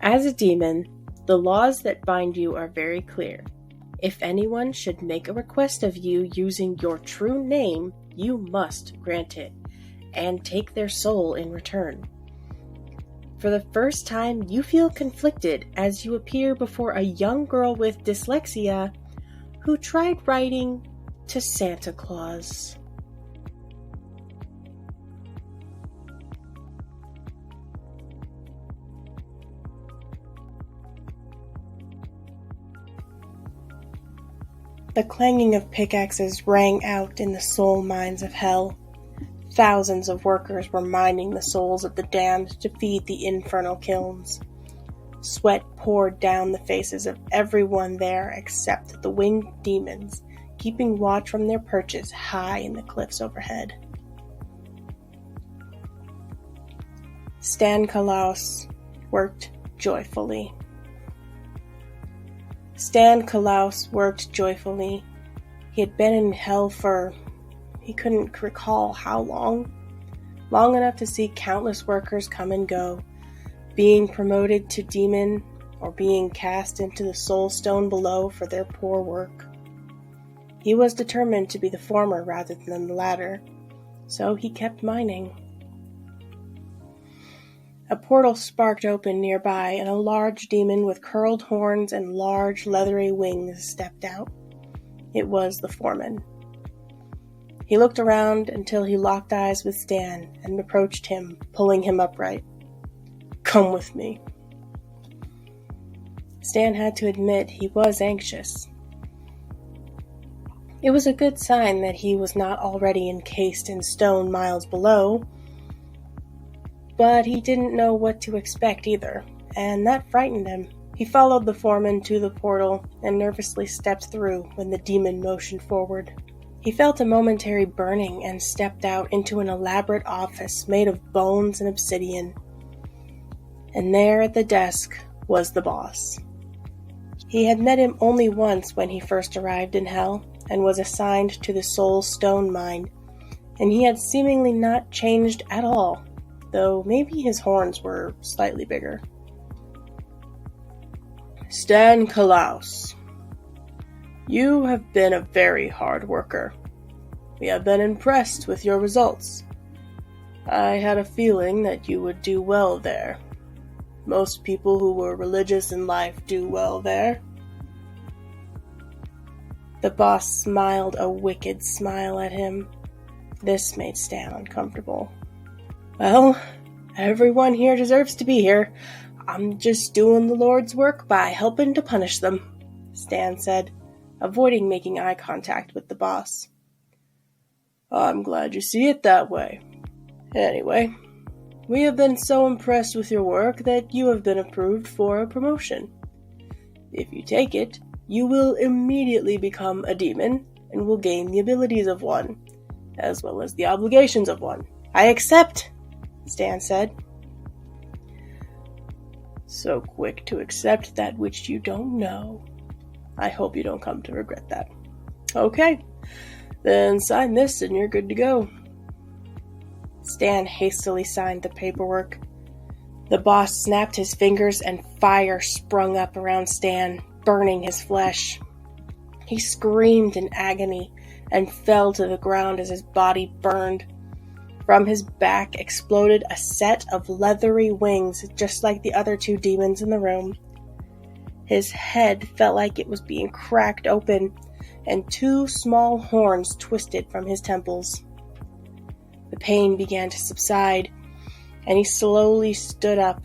As a demon, the laws that bind you are very clear. If anyone should make a request of you using your true name, you must grant it, and take their soul in return. For the first time, you feel conflicted as you appear before a young girl with dyslexia who tried writing to Santa Claus. The clanging of pickaxes rang out in the soul mines of hell. Thousands of workers were mining the souls of the damned to feed the infernal kilns. Sweat poured down the faces of everyone there except the winged demons, keeping watch from their perches high in the cliffs overhead. Stan Kalaus worked joyfully. He had been in hell for, he couldn't recall how long. Long enough to see countless workers come and go, being promoted to demon or being cast into the soul stone below for their poor work. He was determined to be the former rather than the latter, so he kept mining. A portal sparked open nearby, and a large demon with curled horns and large leathery wings stepped out. It was the foreman. He looked around until he locked eyes with Stan and approached him, pulling him upright. "Come with me." Stan had to admit he was anxious. It was a good sign that he was not already encased in stone miles below, but he didn't know what to expect either, and that frightened him. He followed the foreman to the portal and nervously stepped through when the demon motioned forward. He felt a momentary burning and stepped out into an elaborate office made of bones and obsidian. And there at the desk was the boss. He had met him only once when he first arrived in hell and was assigned to the Soul Stone Mine, and he had seemingly not changed at all, though maybe his horns were slightly bigger. "Stan Kalaus, you have been a very hard worker. We have been impressed with your results. I had a feeling that you would do well there. Most people who were religious in life do well there." The boss smiled a wicked smile at him. This made Stan uncomfortable. "Well, everyone here deserves to be here. I'm just doing the Lord's work by helping to punish them," Stan said, avoiding making eye contact with the boss. "I'm glad you see it that way. Anyway, we have been so impressed with your work that you have been approved for a promotion. If you take it, you will immediately become a demon and will gain the abilities of one, as well as the obligations of one." "I accept," Stan said. "So quick to accept that which you don't know. I hope you don't come to regret that. Okay, then sign this and you're good to go." Stan hastily signed the paperwork. The boss snapped his fingers and fire sprung up around Stan, burning his flesh. He screamed in agony and fell to the ground as his body burned. From his back exploded a set of leathery wings, just like the other two demons in the room. His head felt like it was being cracked open, and two small horns twisted from his temples. The pain began to subside, and he slowly stood up,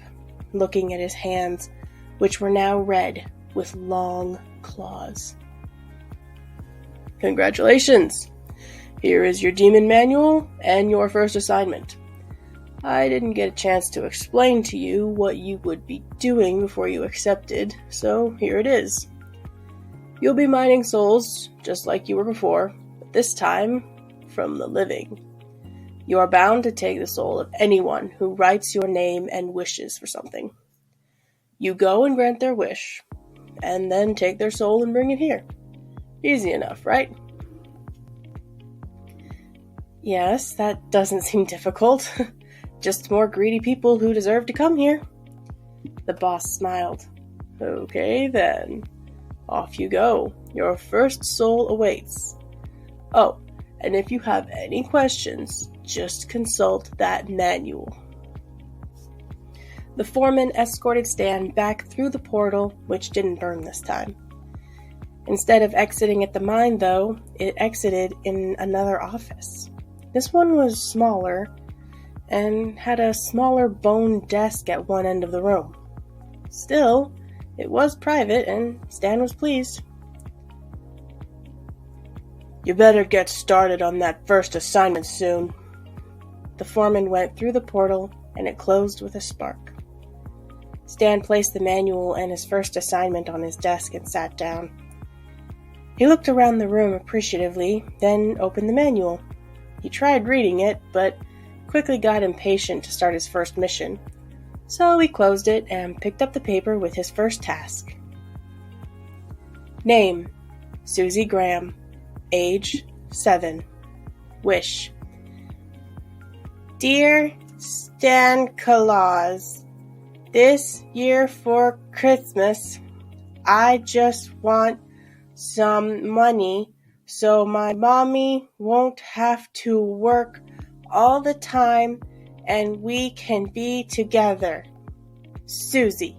looking at his hands, which were now red with long claws. "Congratulations! Here is your demon manual and your first assignment. I didn't get a chance to explain to you what you would be doing before you accepted, so here it is. You'll be mining souls, just like you were before, but this time from the living. You are bound to take the soul of anyone who writes your name and wishes for something. You go and grant their wish, and then take their soul and bring it here. Easy enough, right?" "Yes, that doesn't seem difficult. Just more greedy people who deserve to come here." The boss smiled. Okay then. Off you go. Your first soul awaits. Oh, and if you have any questions, just consult that manual. The foreman escorted Stan back through the portal, which didn't burn this time. Instead of exiting at the mine, though, it exited in another office. This one was smaller and had a smaller bone desk at one end of the room. Still, it was private, and Stan was pleased. You better get started on that first assignment soon. The foreman went through the portal, and it closed with a spark. Stan placed the manual and his first assignment on his desk and sat down. He looked around the room appreciatively, then opened the manual. He tried reading it, but quickly got impatient to start his first mission. So he closed it and picked up the paper with his first task. Name: Susie Graham. Age: 7. Wish: Dear Stan Claus, this year for Christmas, I just want some money so my mommy won't have to work all the time and we can be together. Susie.